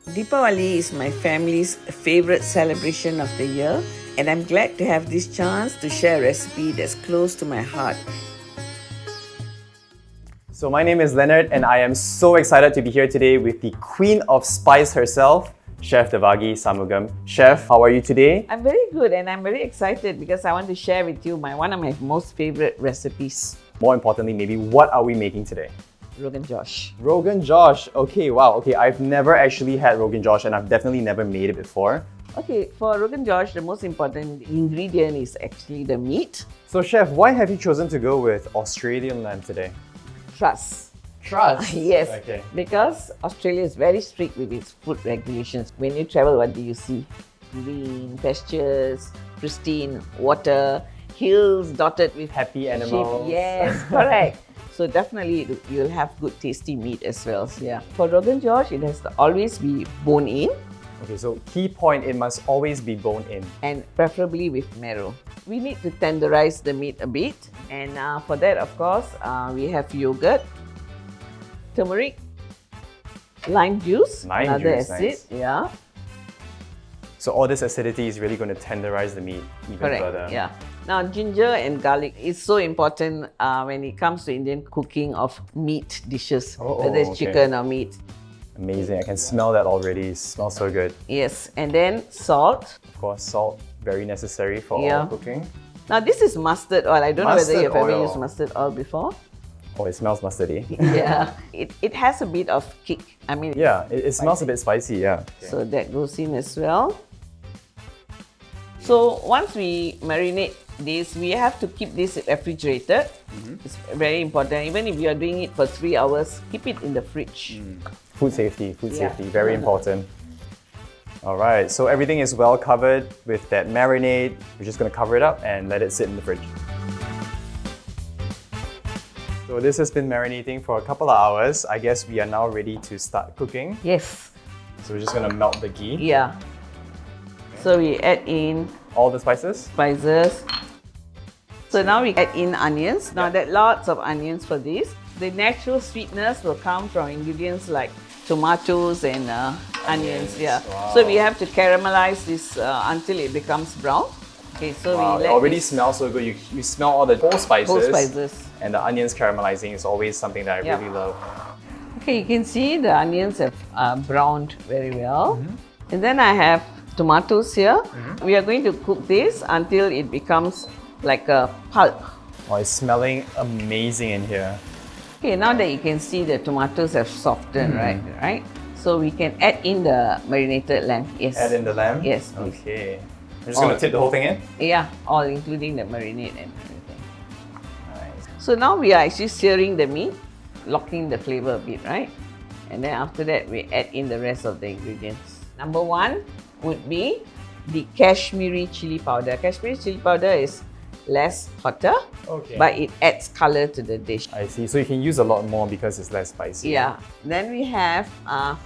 Deepavali is my family's favorite celebration of the year, and I'm glad to have this chance to share a recipe that's close to my heart. So my name is Lennard and I am so excited to be here today with the Queen of Spice herself, Chef Devagi Sanmugam. Chef, how are you today? I'm very good and I'm very excited because I want to share with you one of my most favorite recipes, More importantly, maybe what are we making today? Rogan Josh. Rogan Josh. Okay, wow. Okay, I've never actually had Rogan Josh and I've definitely never made it before. Okay, for Rogan Josh, the most important ingredient is actually the meat. So Chef, why have you chosen to go with Australian lamb today? Trust. Trust. Yes, Okay. because Australia is very strict with its food regulations. When you travel, what do you see? Green pastures, pristine water, hills dotted with Happy sheep. animals. Yes, correct. So definitely you'll have good tasty meat as well. So yeah. For Rogan Josh, it has to always be bone in Okay, so key point, it must always be bone in. and preferably with marrow. We need to tenderize the meat a bit, and for that, of course, we have yogurt, turmeric, lime juice, Lime another juice, acid. nice. Yeah, So all this acidity is really going to tenderize the meat even correct. further. Yeah. Now, ginger and garlic is so important when it comes to Indian cooking of meat dishes, whether it's okay. chicken or meat. Amazing, I can smell that already. It smells so good. Yes, and then salt. Of course, salt, very necessary for Yeah. all cooking. Now, this is mustard oil. I don't know whether Mustard you've ever oil. used mustard oil before. Oh, it smells mustardy. Yeah, it has a bit of kick. I mean, Yeah, it smells a bit spicy, yeah. so that goes in as well. So once we marinate this, we have to keep this refrigerated. It's very important. Even if you are doing it for 3 hours, keep it in the fridge. Food safety, Yeah. very important. All right, so everything is well covered with that marinade. We're just gonna cover it up and let it sit in the fridge. So this has been marinating for a couple of hours. I guess we are now ready to start cooking. Yes. So we're just gonna melt the ghee. Yeah. So we add in All the spices. spices. So now we add in onions. Now that lots of onions for this. The natural sweetness will come from ingredients like tomatoes and onions. Yeah. Wow. So we have to caramelize this until it becomes brown. Okay. So Wow, we it let already this smells so good. You smell all the whole spices. whole spices. And the onions caramelizing is always something that I Yeah. really love. Okay, you can see the onions have browned very well. And then I have tomatoes here. We are going to cook this until it becomes like a pulp. Oh, it's smelling amazing in here. Okay, now that you can see the tomatoes have softened, right? So we can add in the marinated lamb. Yes. Add in the lamb? Yes, please. Okay. I'm just gonna tip the whole thing in. Yeah, all including the marinade and everything. Nice. So now we are actually searing the meat, locking the flavor a bit, right? And then after that, we add in the rest of the ingredients. Number one would be the Kashmiri chili powder. Kashmiri chili powder is less hotter, Okay. but it adds color to the dish. I see. So you can use a lot more because it's less spicy. Yeah. Then we have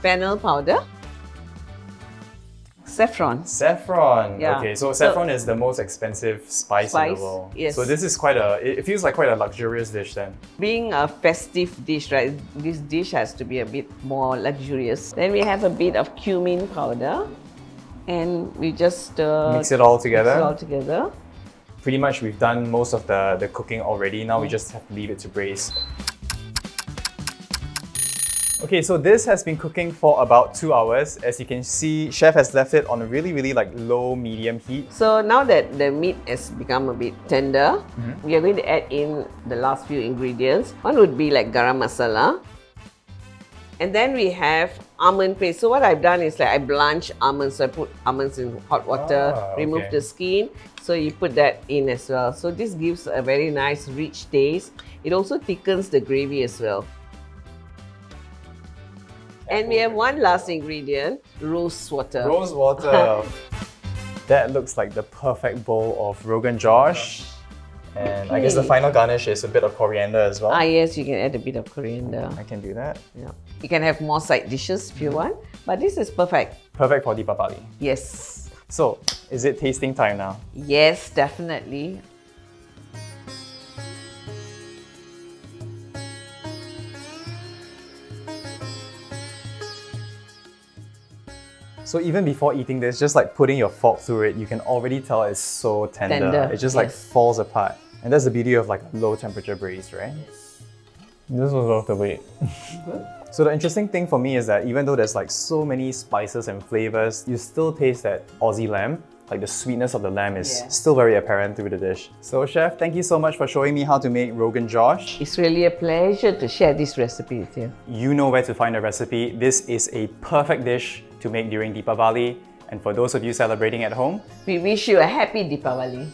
fennel powder, saffron. Saffron. Yeah. Okay, so saffron is the most expensive spice in Spice, the world. yes. So this is it feels like quite a luxurious dish then. Being a festive dish, right? This dish has to be a bit more luxurious. Then we have a bit of cumin powder, and we just Mix it all together. Mix it all together. Pretty much we've done most of the cooking already. Now we just have to leave it to braise. Okay, so this has been cooking for about 2 hours. As you can see, Chef has left it on a really like low medium heat. So now that the meat has become a bit tender, we are going to add in the last few ingredients. One would be like garam masala. And then we have almond paste. So what I've done is like I blanch almonds. So I put almonds in hot water, remove okay. the skin. So you put that in as well. So this gives a very nice rich taste. It also thickens the gravy as well. And we have one last ingredient, rose water. Rose water. That looks like the perfect bowl of Rogan Josh. And I guess the final garnish is a bit of coriander as well. Ah yes, you can add a bit of coriander. I can do that. Yeah. You can have more side dishes if you want, but this is perfect. Perfect for Deepavali. Yes. So, is it tasting time now? Yes, definitely. So even before eating this, just like putting your fork through it, you can already tell it's so tender. Tender, It just like yes. falls apart. And that's the beauty of like low temperature braise, right? This was worth the wait. So the interesting thing for me is that even though there's like so many spices and flavors, you still taste that Aussie lamb. Like the sweetness of the lamb is still very apparent through the dish. So chef, thank you so much for showing me how to make Rogan Josh. It's really a pleasure to share this recipe with you. You know where to find the recipe. This is a perfect dish to make during Deepavali. And for those of you celebrating at home, We wish you a happy Deepavali.